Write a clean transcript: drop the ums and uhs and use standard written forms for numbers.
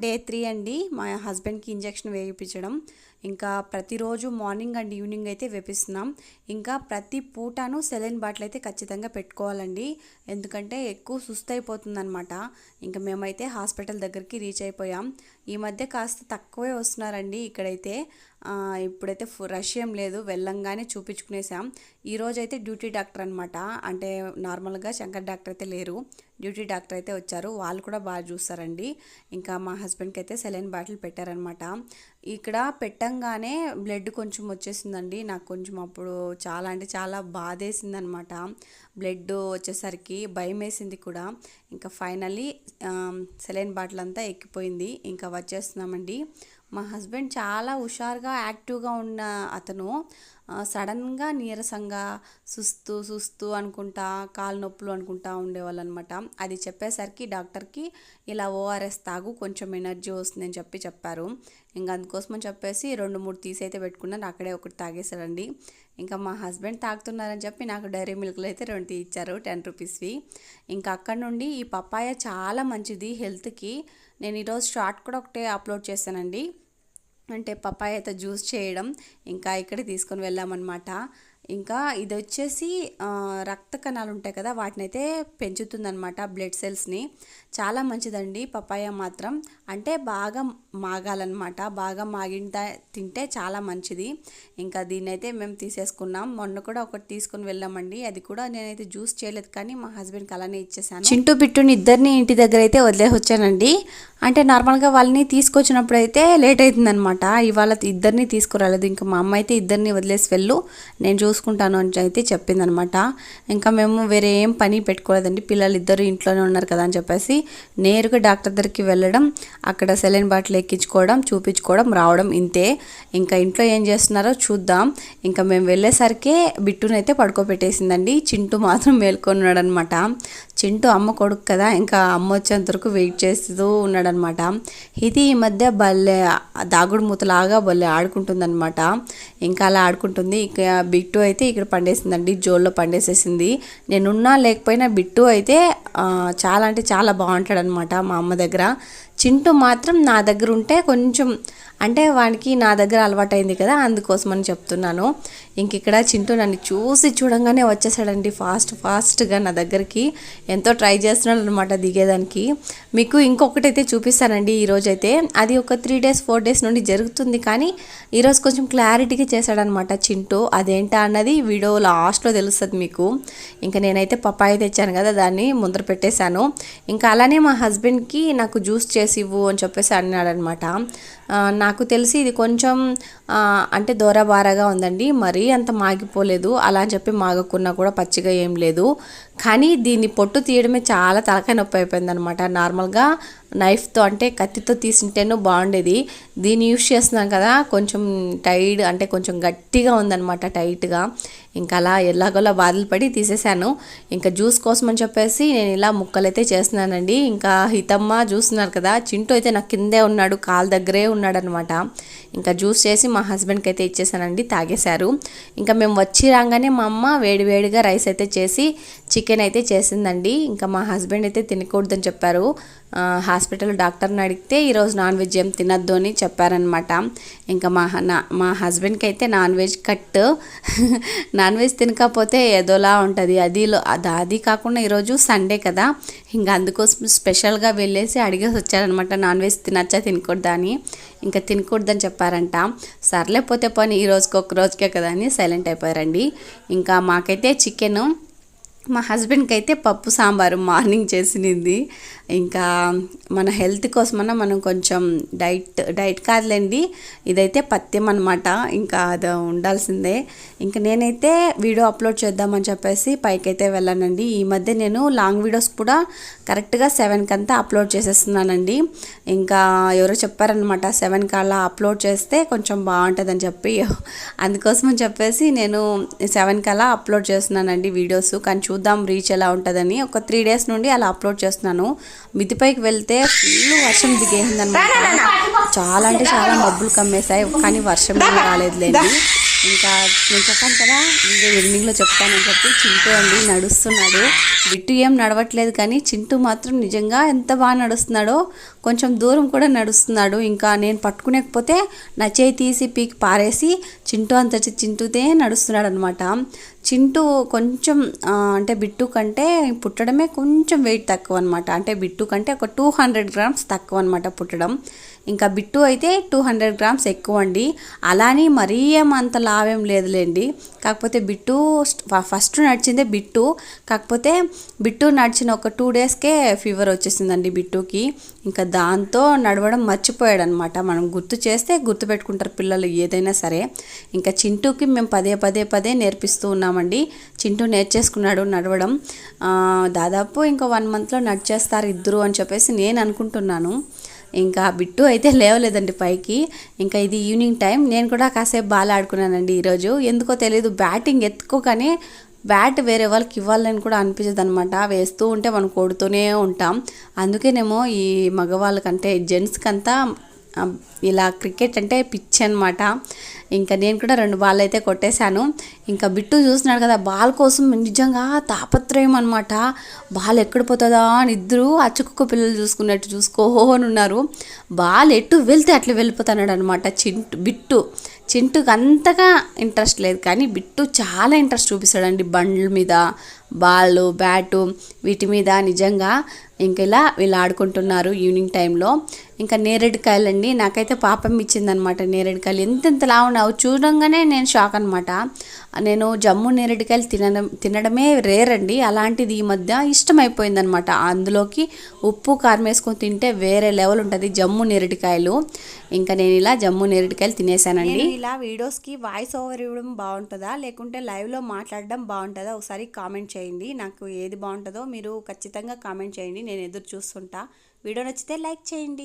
Day 3 అండి. మా హస్బెండ్కి ఇంజెక్షన్ వేయించడం. ఇంకా ప్రతిరోజు మార్నింగ్ అండ్ ఈవినింగ్ అయితే వేపిస్తున్నాం. ఇంకా ప్రతి పూటను సెలైన్ బాటిల్ అయితే ఖచ్చితంగా పెట్టుకోవాలండి. ఎందుకంటే ఎక్కువ సుస్తు అయిపోతుందన్నమాట. ఇంకా మేమైతే హాస్పిటల్ దగ్గరికి రీచ్ అయిపోయాం. ఈ మధ్య కాస్త తక్కువే వస్తున్నారండి ఇక్కడైతే. ఇప్పుడైతే రష్ ఏం లేదు, వెళ్ళంగానే చూపించుకునేసాం. ఈరోజు అయితే డ్యూటీ డాక్టర్ అనమాట. అంటే నార్మల్గా శంకర్ డాక్టర్ అయితే లేరు, డ్యూటీ డాక్టర్ అయితే వచ్చారు. వాళ్ళు కూడా బాగా చూస్తారండి. ఇంకా మా హస్బెండ్కి అయితే సెలైన్ బాటిల్ పెట్టారనమాట. ఇక్కడ పెట్టంగానే బ్లడ్ కొంచెం వచ్చేసిందండి. నాకు కొంచెం అప్పుడు చాలా అంటే చాలా బాధేసిందనమాట. బ్లడ్ వచ్చేసరికి భయం వేసింది కూడా. ఇంకా ఫైనల్లీ సెలైన్ బాటిల్ అంతా ఎక్కిపోయింది. ఇంకా వచ్చేస్తున్నామండి. మా హస్బెండ్ చాలా హుషారుగా యాక్టివ్గా ఉన్న అతను సడన్గా నీరసంగా సుస్తు అనుకుంటా, కాలు నొప్పులు అనుకుంటా ఉండేవాళ్ళు అనమాట. అది చెప్పేసరికి డాక్టర్కి ఇలా ఓఆర్ఎస్ తాగు, కొంచెం ఎనర్జీ వస్తుందని చెప్పారు. ఇంకా అందుకోసమని చెప్పేసి 2-3 తీసి అయితే పెట్టుకున్నాను. అక్కడే ఒకటి తాగేశారండి. ఇంకా మా హస్బెండ్ తాగుతున్నారని చెప్పి నాకు డైరీ మిల్క్లు అయితే 2 ఇచ్చారు, 10 రూపీస్వి. ఇంకా అక్కడ నుండి ఈ పప్పాయ చాలా మంచిది హెల్త్కి. నేను ఈరోజు షార్ట్ కూడా ఒకటే అప్లోడ్ చేశానండి, అంటే పప్పాయ అయితే జ్యూస్ చేయడం. ఇంకా ఇక్కడ తీసుకొని వెళ్ళామన్నమాట. ఇంకా ఇది వచ్చేసి రక్త కణాలు ఉంటాయి కదా, వాటిని అయితే పెంచుతుందన్నమాట, బ్లడ్ సెల్స్ని. చాలా మంచిదండి పపాయ మాత్రం. అంటే బాగా మాగాలన్నమాట, బాగా తింటే చాలా మంచిది. ఇంకా దీన్ని అయితే మేము తీసేసుకున్నాం. మొన్న కూడా ఒకటి తీసుకొని వెళ్ళామండి. అది కూడా నేనైతే జ్యూస్ చేయలేదు, కానీ మా హస్బెండ్కి అలానే ఇచ్చేసాను. చింటూ బిట్టుని ఇద్దరిని ఇంటి దగ్గర అయితే వదిలేసి వచ్చానండి. అంటే నార్మల్గా వాళ్ళని తీసుకొచ్చినప్పుడు అయితే లేట్ అవుతుందనమాట. ఇవాళ ఇద్దరిని తీసుకురాలేదు. ఇంకా మా అమ్మ అయితే ఇద్దరిని వదిలేసి వెళ్ళు, నేను చూసుకుంటాను అని అయితే చెప్పిందనమాట. ఇంకా మేము వేరే ఏం పని పెట్టుకోలేదండి. పిల్లలు ఇద్దరు ఇంట్లోనే ఉన్నారు కదా అని చెప్పేసి నేరుగా డాక్టర్ దగ్గరికి వెళ్ళడం, అక్కడ సెలైన్ బాటిల్ ఎక్కించుకోవడం, చూపించుకోవడం, రావడం, ఇంతే. ఇంకా ఇంట్లో ఏం చేస్తున్నారో చూద్దాం. ఇంకా మేము వెళ్ళేసరికి బిట్టునైతే పడుకోబెట్టేసిందండి. చింటూ మాత్రం మేల్కొన్నాడు అనమాట. చింటూ అమ్మ కొడుకు కదా, ఇంకా అమ్మ వచ్చేంత వరకు వెయిట్ చేస్తూ ఉన్నాడనమాట. ఇది ఈ మధ్య భలే దాగుడు మూతలాగా భలే ఆడుకుంటుందన్నమాట. ఇంకా అలా ఆడుకుంటుంది. ఇక బిట్టు అయితే ఇక్కడ పండేసిందండి, జోల్లో పండేసేసింది. నేనున్నా లేకపోయినా బిట్టు అయితే చాలా అంటే చాలా బాగుంటాడనమాట మా అమ్మ దగ్గర. చింటూ మాత్రం నా దగ్గర ఉంటే కొంచెం, అంటే వానికి నా దగ్గర అలవాటైంది కదా, అందుకోసమని చెప్తున్నాను. ఇంక ఇక్కడ చింటూ నన్ను చూడంగానే వచ్చేసాడండి ఫాస్ట్గా నా దగ్గరికి. ఎంతో ట్రై చేస్తున్నాడు అనమాట దిగేదానికి. మీకు ఇంకొకటైతే చూపిస్తానండి ఈరోజైతే. అది ఒక 3 days 4 days నుండి జరుగుతుంది, కానీ ఈరోజు కొంచెం క్లారిటీగా చేశాడనమాట చింటూ. అదేంటా అన్నది వీడియో లాస్ట్లో తెలుస్తుంది మీకు. ఇంకా నేనైతే పప్పాయ తెచ్చాను కదా, దాన్ని ముందర పెట్టేశాను. ఇంకా అలానే మా హస్బెండ్కి నాకు జ్యూస్ చేసి ఇవ్వు అని చెప్పేసి అన్నాడనమాట. నాకు తెలిసి ఇది కొంచెం అంటే దూరబారగా ఉందండి, మరీ అంత మాగిపోలేదు. అలా అని చెప్పి మాగకున్నా కూడా పచ్చిగా ఏం లేదు. కానీ దీన్ని పొట్టు తీయడమే చాలా తలకాయ నొప్పి అయిపోయింది అనమాట. నార్మల్గా నైఫ్తో అంటే కత్తితో తీసింటేనూ బాగుండేది. దీన్ని యూస్ చేస్తున్నాం కదా, కొంచెం టైట్ అంటే కొంచెం గట్టిగా ఉందన్నమాట, టైట్గా. ఇంకా అలా ఎలాగోలా బాధలు పడి తీసేసాను. ఇంకా జ్యూస్ కోసం అని చెప్పేసి నేను ఇలా ముక్కలైతే చేస్తున్నానండి. ఇంకా హితమ్మ చూస్తున్నారు కదా, చింటూ అయితే నాకు కిందే ఉన్నాడు, కాలు దగ్గరే ఉన్నాడనమాట. ఇంకా జ్యూస్ చేసి మా హస్బెండ్కి అయితే ఇచ్చేసానండి, తాగేశారు. ఇంకా మేము వచ్చి రాగానే మా అమ్మ వేడివేడిగా రైస్ అయితే చేసి చికెన్ అయితే చేసిందండి. ఇంకా మా హస్బెండ్ అయితే తినకూడదని చెప్పారు. హాస్పిటల్ డాక్టర్ని అడిగితే ఈరోజు నాన్ వెజ్ ఏం తినద్దు అని చెప్పారనమాట. ఇంకా మా హస్బెండ్కి అయితే non veg cut. Non veg తినకపోతే ఏదోలా ఉంటుంది. అది కాకుండా ఈరోజు సండే కదా, ఇంకా అందుకోసం స్పెషల్గా వెళ్ళేసి అడిగేసి వచ్చారనమాట, నాన్ వెజ్ తినచ్చా తినకూడదా అని. ఇంకా తినకూడదని చెప్పారంట. సర్లేపోతే పని ఈ రోజుకి ఒక రోజుకే కదా అని సైలెంట్ అయిపోయారండి. ఇంకా మాకైతే చికెను, మా హస్బెండ్కి అయితే పప్పు సాంబారు మార్నింగ్ చేసినది. ఇంకా మన హెల్త్ కోసమన్నా మనం కొంచెం డైట్ కాదులేండి, ఇదైతే పథ్యం అనమాట. ఇంకా అది ఉండాల్సిందే. ఇంకా నేనైతే వీడియో అప్లోడ్ చేద్దామని చెప్పేసి పైకైతే వెళ్ళానండి. ఈ మధ్య నేను లాంగ్ వీడియోస్ కూడా కరెక్ట్గా 7కి అంతా అప్లోడ్ చేసేస్తున్నానండి. ఇంకా ఎవరో చెప్పారనమాట 7కి అలా అప్లోడ్ చేస్తే కొంచెం బాగుంటుందని చెప్పి, అందుకోసమని చెప్పేసి నేను 7కి అలా అప్లోడ్ చేస్తున్నానండి వీడియోస్. కానీ చూద్దాం రీచ్ ఎలా ఉంటుందని. ఒక 3 days నుండి అలా అప్లోడ్ చేస్తున్నాను. మిదిపైకి వెళ్తే ఫుల్ వర్షం దిగేసిందనమాట. చాలా అంటే చాలా మబ్బులు కమ్మేశాయి, కానీ వర్షం రాలేదులేండి. ఇంకా నేను చెప్పాను కదా వీడియో ఎండింగ్లో చెప్తానని చెప్పి చింటూ అండి నడుస్తున్నాడు. బిట్టు ఏం నడవట్లేదు కానీ చింటూ మాత్రం నిజంగా ఎంత బాగా నడుస్తున్నాడో, కొంచెం దూరం కూడా నడుస్తున్నాడు. ఇంకా నేను పట్టుకునేకపోతే నా చేయి తీసి పీకి పారేసి చింటూ అంత చింటూతే నడుస్తున్నాడు అనమాట. చింటూ కొంచెం అంటే బిట్టు కంటే పుట్టడమే కొంచెం వెయిట్ తక్కువ అనమాట. అంటే బిట్టు కంటే ఒక 200 గ్రామ్స్ తక్కువ అనమాట పుట్టడం. ఇంకా బిట్టు అయితే 200 గ్రామ్స్ ఎక్కువ అండి. అలానే మరీ ఏమంత లావేం లేదులేండి. కాకపోతే బిట్టు ఫస్ట్ నడిచిందే బిట్టు. కాకపోతే బిట్టు నడిచిన ఒక 2 డేస్కే ఫీవర్ వచ్చేసిందండి బిట్టుకి. ఇంకా దాంతో నడవడం మర్చిపోయాడు అనమాట. మనం గుర్తు చేస్తే గుర్తుపెట్టుకుంటారు పిల్లలు ఏదైనా సరే. ఇంకా చింటూకి మేము పదే నేర్పిస్తూ ఉన్నామండి. చింటూ నేర్చేసుకున్నాడు నడవడం. దాదాపు ఇంకా 1 మంత్లో నడిచేస్తారు ఇద్దరు అని చెప్పేసి నేను అనుకుంటున్నాను. ఇంకా బిట్టు అయితే లేవలేదండి పైకి. ఇంకా ఇది ఈవినింగ్ టైం. నేను కూడా కాసేపు బాల్ ఆడుకున్నానండి ఈరోజు. ఎందుకో తెలియదు, బ్యాటింగ్ ఎత్తుకోగానే బ్యాట్ వేరే వాళ్ళకి ఇవ్వాలని కూడా అనిపించదు అనమాట. వేస్తూ ఉంటే మనం కొడుతూనే ఉంటాం. అందుకేనేమో ఈ మగవాళ్ళకంటే జెంట్స్కంతా ఇలా క్రికెట్ అంటే పిచ్చి అనమాట. ఇంకా నేను కూడా 2 బాల్ అయితే కొట్టేశాను. ఇంకా బిట్టు చూస్తున్నాడు కదా, బాల్ కోసం నిజంగా తాపత్రయం అనమాట. బాల్ ఎక్కడ పోతుందా అని ఇద్దరు అచ్చుకుక్క పిల్లలు చూసుకున్నట్టు చూసుకోని ఉన్నారు. బాల్ ఎటు వెళ్తే అట్లా వెళ్ళిపోతున్నాడు అనమాట చింటూకి అంతగా ఇంట్రెస్ట్ లేదు, కానీ బిట్టు చాలా ఇంట్రెస్ట్ చూపిస్తాడండి బండ్ల మీద, బాల్, బ్యాటు వీటి మీద. నిజంగా ఇంకా ఇలా వీళ్ళు ఆడుకుంటున్నారు ఈవినింగ్ టైంలో. ఇంకా నేరేడుకాయలండి, నాకైతే పాపం ఇచ్చిందనమాట నేరేడుకాయలు. ఎంతెంతలా ఉన్నావు చూడంగానే నేను షాక్ అనమాట. నేను జమ్ము నేరేడుకాయలు తినడమే రేర్ అండి. అలాంటిది ఈ మధ్య ఇష్టమైపోయిందనమాట. అందులోకి ఉప్పు కారం వేసుకొని తింటే వేరే లెవెల్ ఉంటుంది జమ్ము నేరేడుకాయలు. ఇంకా నేను ఇలా జమ్ము నేరేడుకాయలు తినేసానండి. ఇలా వీడియోస్కి వాయిస్ ఓవర్ ఇవ్వడం బాగుంటుందా లేకుంటే లైవ్లో మాట్లాడడం బాగుంటుందా ఒకసారి కామెంట్ చేయండి. నాకు ఏది బాగుంటుందో మీరు ఖచ్చితంగా కామెంట్ చేయండి, నేను ఎదురు చూస్తుంటా. వీడియో నచ్చితే లైక్ చేయండి.